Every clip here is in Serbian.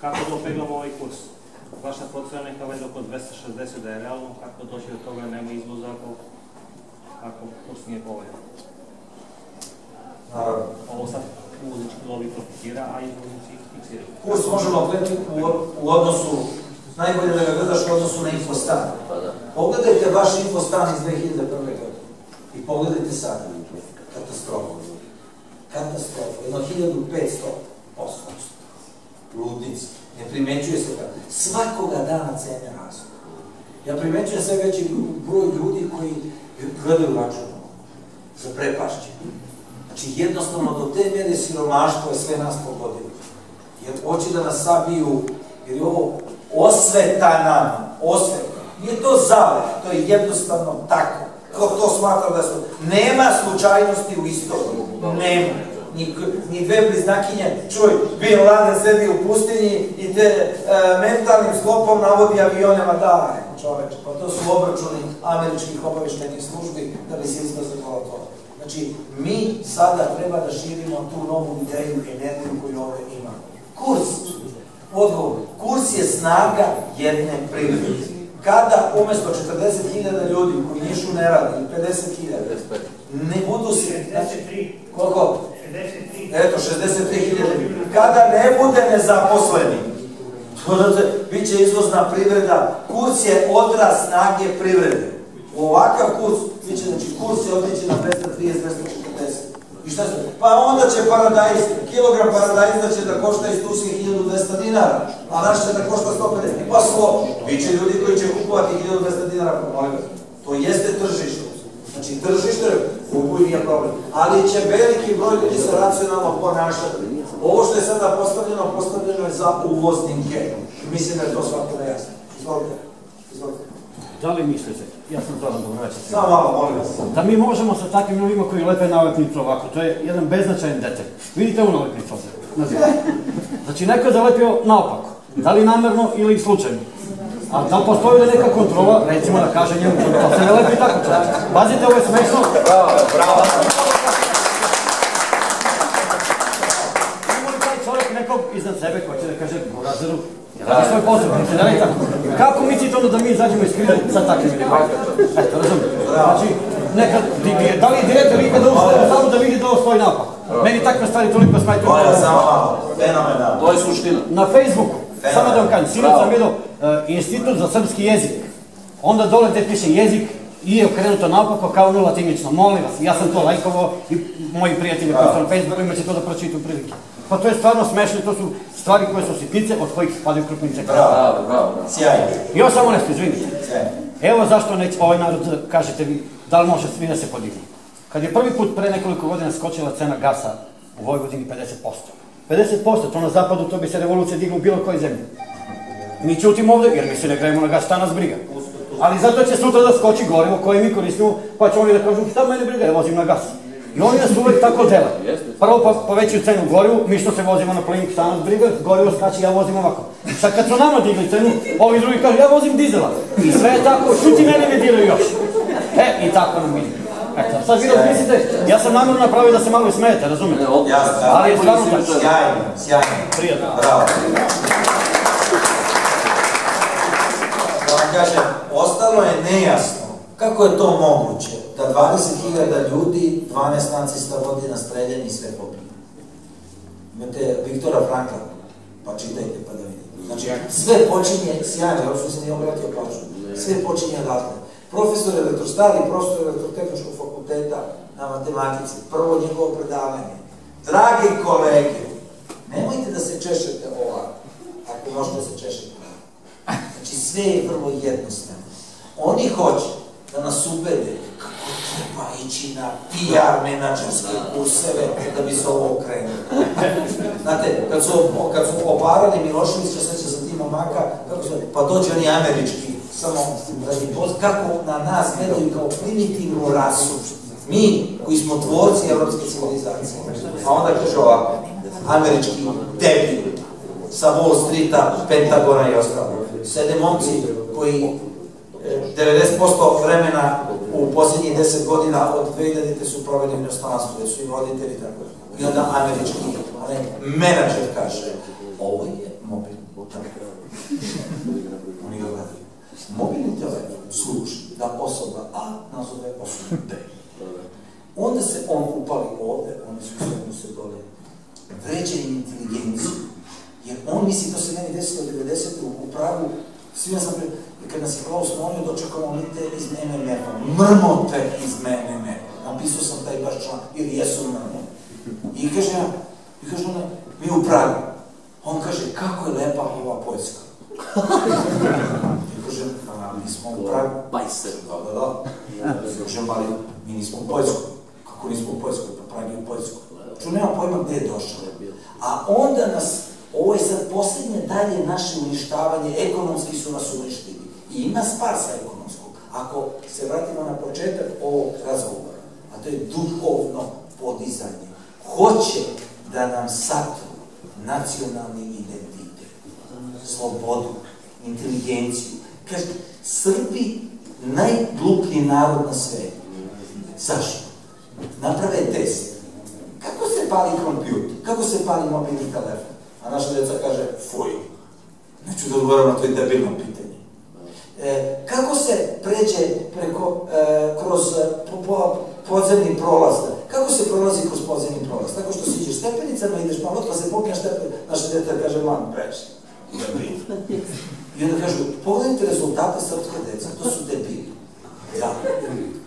Kako da opeglamo ovaj kurs? Vaša procena neka već oko 260 da je realno, kako doći do toga nema izvoza ako kurs nije povoljan? Naravno. Ovo sad uvozički lobi profitira, a izvoznici fiksiraju. Kurs možemo gledati u odnosu, najbolje da ga gledaš u odnosu na infostan. Pogledajte vaš infostan iz 2001. godine i pogledajte sad. Katastrofa. Katastrofa. Jedno 1500%. Ludnica. Ne primećuje se tako. Svakoga dana cene rastu. Ja primećujem sve veći broj ljudi koji gledaju računom. Zaprepašćeni. Znači, jednostavno, do te mjere siromaštvo je sve nas pogodilo. Jer hoće da nas sabiju, jer je ovo osveta nama. Osveta. Nije to zavere, to je jednostavno tako. Ko to smatra da su... Nema slučajnosti u istoriji. Nema. Ni dve bliznakinje, čuj, Bin Laden sedi u pustinji i te mentalnim sklopom navodi avionima, daj, čoveče, pa to su obračuni američkih obaveštajnih službi da bi se izglasalo to. Znači, mi sada treba da širimo tu novu ideju i energiju koju ovdje imamo. Kurs, odgovor, kurs je snaga jedne privrede. Kada umesto 40.000 ljudi koji nišu ne radi, 50.000, ne budu se... 63. Koliko? 63. Eto, 63.000. Kada ne bude nezaposleni, bit će izvozna privreda, kurs je odraz snage privrede. U ovakav kurs, znači kurs je otići na 230, 240. I šta se? Pa onda će paradajz, kilogram paradajza će da košta iz Turske 1200 dinara, a naš će da košta 150. Pa slo, bit će ljudi koji će kupovati 1200 dinara, to jeste tržište. Znači, tržište kupuju nije problem, ali će veliki broj ljudi se racionalno ponašati. Ovo što je sada postavljeno je za uvoznike. Mislim da je to svakako jasno. Izvolite. Da li mislite, ja sam Zoran Dobrovac, samo malo, molim vas. Da mi možemo sa takvim ljudima koji lepe nalepnicu ovako, to je jedan beznačajan detalj. Vidite ovu nalepnicu ovdje? Znači, neko je zalepio naopako. Da li namerno ili slučajno? A da postoji da neka kontrola, recimo da kaže njemu, to se ne lepi tako čovječ. Pazite, ovo je smešno. Bravo, bravo. Ima li taj čovjek nekog iznad sebe ko će da kaže u razoru, radi svoj posao, ne radi tako. Kako mislite onda da mi izađemo iz krize sa takvim ljudima? Eto, razumijem. Znači, nekad, da li je direktor ikada ustao samo da vidi da ovo stoji napak? Meni takve stvari toliko smajte. To je samo malo, fenomenalno. To je suština. Na Facebooku, samo da vam kažem, sinoć sam vidio Institut za srpski jezik. Onda dole gde piše jezik i je okrenuto naopako kao ono latinično. Molim vas, ja sam to lajkovao i moji prijatelji koji su na Facebooku imat će to da pročitaju prilike. Pa to je stvarno smešno i to su stvari koje su sitnice od kojih spadaju krupnice. Bravo, bravo. Sjajno. I još samo nešto, izvinite. Evo zašto neće ovaj narod, kažete vi, da li može svi da se podignu. Kad je prvi put pre nekoliko godina skočila cena gasa u Vojvodini 50%. 50%, to na zapadu, to bi se revolucija digla u bilo kojoj zemlji. Mi ćutimo ovde, jer mi se ne grejemo na gas, šta nas briga. Ali zato će sutra da skoči gorivo koje mi koristimo, pa će oni da kažu, šta mene briga, ja vozim na gas. I oni nas uvek tako dele. Prvo povećaju cenu gorivu, mi što se vozimo na plin, šta nas briga, gorivo skače, ja vozim ovako. Sad kad su nama digli cenu, ovi drugi kažu, ja vozim dizela. I sve je tako, šuti mene ne diraju još. I tako nam ide. Eto, sad vi razmislite, ja sam namjerno napravio da se malo smijete, razumijete? Ali je stvarno tako. Sjajno, sjajno. Prijatno. Bravo. Da vam kažem, ostalo je nejasno kako je to moguće da 20.000 ljudi, 12 nacista vodi na streljanje i sve pobije. Imate Viktora Frankla, pa čitajte pa da vidite. Znači, sve počinje, sjajno, još sam se nije obratio pažnju, sve počinje odatle. Profesor elektrostali, profesor elektrotehničkog fakulteta na matematici, prvo njegovo predavanje. Dragi kolege, nemojte da se češete ovako, ako možete da se češete. Znači, sve je vrlo jednostavno. Oni hoće da nas ubede kako treba ići na PR menadžerske kurseve da bi se ovo okrenulo. Znate, kad su obarali Miloševića, sve će za Tima Maka, pa dođe oni američki, samo kako na nas gledaju kao primitivnu rasu. Mi, koji smo tvorci evropske civilizacije. A onda kaže ovako, američki debil sa Wall Streeta, Pentagona i ostalo. Sede momci koji 90% vremena u posljednjih 10 godina od 2000 su proveli u inostranstvu, gde su i roditelji tako. I onda američki menadžer kaže, ovo je mobil. mobilni telefon služi da osoba A nazove osobu B. Onda se on upali ovde, oni su se dole vređaju inteligenciju. Jer on misli, to se meni desilo 90. u Pragu, svima sam pre... Kad nas je Klaus molio, dočekamo mi te iz MMF-a. Mrmote iz MMF-a. Napisao sam taj baš član, jer jesu mrmote. I kaže ona, mi u Pragu. On kaže, kako je lepa ova Poljska. I kaže, mi smo u Pragu. Bajser. Da. Kažem, ali mi nismo u Poljskoj. Kako nismo u Poljskoj? Pa Prag je u Poljskoj. Ču, nema pojma gde je došao. A onda nas, ovo je sad posljednje dalje naše uništavanje, ekonomski su nas uništili. I ima spasa ekonomskog. Ako se vratimo na početak ovog razgovora, a to je duhovno podizanje, hoće da nam satru nacionalni identitet, slobodu, inteligenciju. Kaže, Srbi najgluplji narod na svetu. Zašto? Naprave test. Kako se pali kompjuter? Kako se pali mobilni telefon? A naša djeca kaže, fuj. Neću da odgovoram na to i debilno pitanje. Kako se pređe kroz podzemni prolaz? Kako se prolazi kroz podzemni prolaz? Tako što siđeš stepenicama, ideš malo, pa se popneš stepenicama, naša djeca kaže, man, pređi. I onda kažu, pogledajte rezultate srpske deca, to su debili. Da,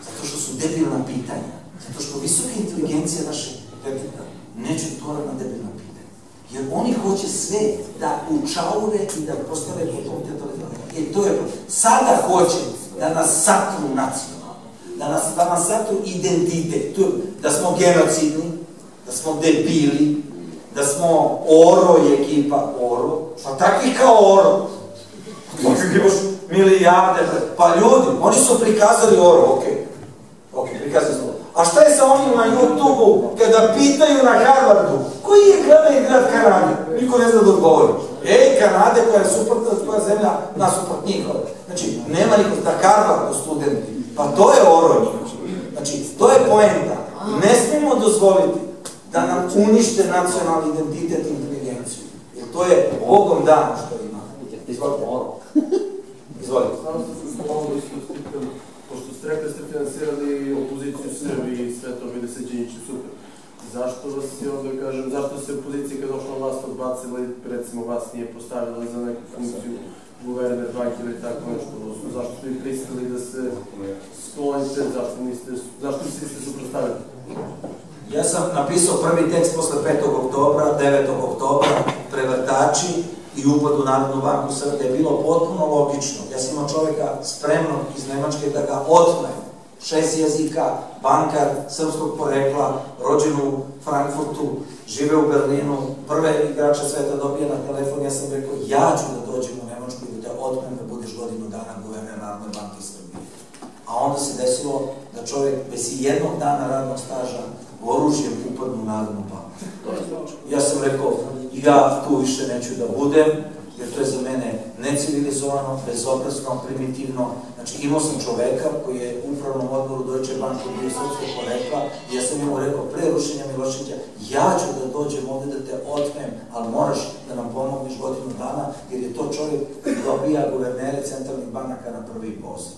zato što su debilna pitanja. Zato što visoka inteligencija naše deteta neće odgovorati na debilna pitanja. Jer oni hoće sve da učaure i da postave po tom telefonu. To je sada hoće da nas satru nacionalno, da nas satru identitet, da smo genocidni, da smo debili, da smo Oro i ekipa Oro, pa takvi kao Oro. Imaš milijarde, pa ljudi, oni su prikazali Oro, ok, prikazali su. A šta je sa onim na YouTube-u kada pitaju na Harvardu, koji je glavni grad Kanade? Niko ne zna da odgovori. Kanade koja je suprotna, koja je zemlja nasuprot njihove. Znači, nema niko da Harvardu studenti, pa to je Oro njih. Znači, to je poenta. Ne smemo dozvoliti da nam unište nacionalni identitet i inteligenciju. Jer to je Bogom dano što ima. Izvolite. Izvolite. Pošto ste rekli da ste finansirali opoziciju Srbiji i sve to vide se Đinjiću super. Zašto vas je onda, kažem, zašto ste opoziciji kad došla vlast odbacili, recimo vas nije postavila za neku funkciju guverner banke ili tako nešto, zašto ste vi pristali da se sklonite, zašto niste suprotstavili? Ja sam napisao prvi tekst posle 5. oktobra, 9. oktobra, prevrtači i upad u Narodnu banku Srbije je bilo potpuno logično. Ja sam imao čoveka spremnog iz Nemačke da ga otme. 6 jezika, bankar, srpskog porekla, rođen u Frankfurtu, žive u Berlinu, prve igrača sveta dobije na telefon, ja sam rekao, ja ću da dođem u Nemačku i da te otmem da budeš godinu dana guverner Narodne banke Srbije. A onda se desilo da čovjek bez jednog dana radnog staža oružjem upadnu u Narodnu banku. Ja sam rekao, ja tu više neću da budem, jer to je za mene necivilizovano, bezobrazno, primitivno. Znači, imao sam čoveka koji je u upravnom odboru Deutsche Bank bio srpskog porekla i ja sam mu rekao, pre rušenja Miloševića, ja ću da dođem ovde da te otmem, ali moraš da nam pomogneš godinu dana, jer je to čovjek koji dobija guvernere centralnih banaka na prvi posao.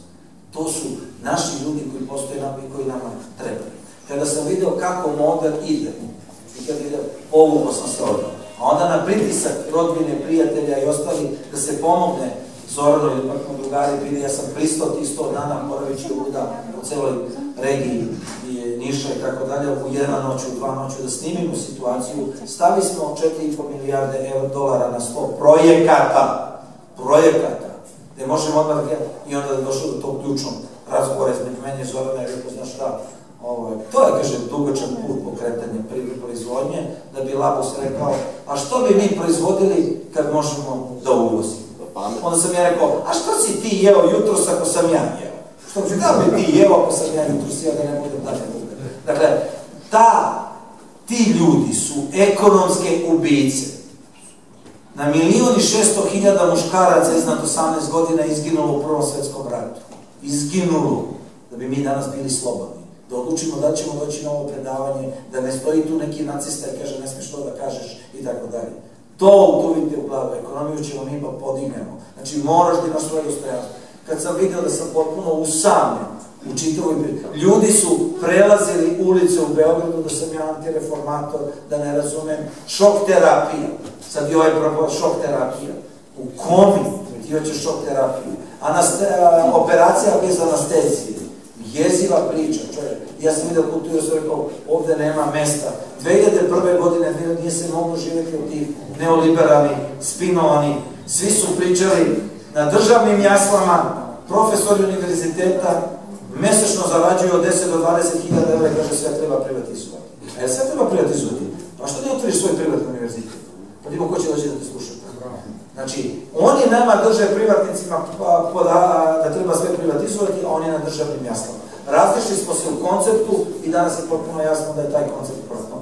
To su naši ljudi koji postoje nam i koji nama trebaju. Kada sam video kako model ide, i kada vidio, povukao sam se odmah. A onda na pritisak rodbine, prijatelja i ostali da se pomogne Zorano ili pakno drugari bili, ja sam pristao tih 100 dana moravići ovuda u celoj regiji Niša i tako dalje, u 1 noć, u 2 noći da snimimo situaciju. Stavili smo 4,5 milijarde dolara na 100 projekata, gde možemo odmah i onda je došlo do tog ključnog razgovora između mene i Zorana i rekao, znaš šta, to je, kažem, dugačan put pokretanja proizvodnje, da bi Labus rekao, a što bi mi proizvodili kad možemo da uvozimo? Onda sam ja rekao, a što si ti jeo jutros ako sam ja jeo? Što bi ti jeo ako sam ja jutros jeo da ne budem dalje duga? Dakle, ti ljudi su ekonomske ubice. Na 1.600.000 muškaraca iznad 18 godina izginulo u Prvom svetskom ratu. Izginulo, da bi mi danas bili slobodni. Da odlučimo da ćemo doći na ovo predavanje, da ne stoji tu neki nacista i kaže ne smiješ to da kažeš i tako dalje. To utuvite u glavu, ekonomiju ćemo mi pa podignemo. Znači moraš da imaš svoje dostojanstvo. kad sam vidio da sam potpuno usamljen u čitavoj ljudi su prelazili ulice u Beogradu, da sam ja antireformator, da ne razumem, šok terapija, sad je ovaj problem šok terapija, u komi ti hoćeš šok terapiju, operacija bez anestezije, jeziva priča, čovjek, ja sam vidio kulturu, sam rekao, ovde nema mesta, 2001. godine nije se moglo živjeti od tih neoliberalni, spinovani, svi su pričali na državnim jaslama, profesori univerziteta, mesečno zarađuju od 10 do 20.000 evra i kaže sve treba privatizovati. A sve treba privatizovati? Pa što ne otvoriš svoj privatni univerzitet? Pa nimo ko će doći da te sluša? Znači, oni nama drže privatnicima da treba sve privatizovati, a oni na državnim jaslama. Različili smo se u konceptu i danas je potpuno jasno da je taj koncept propao.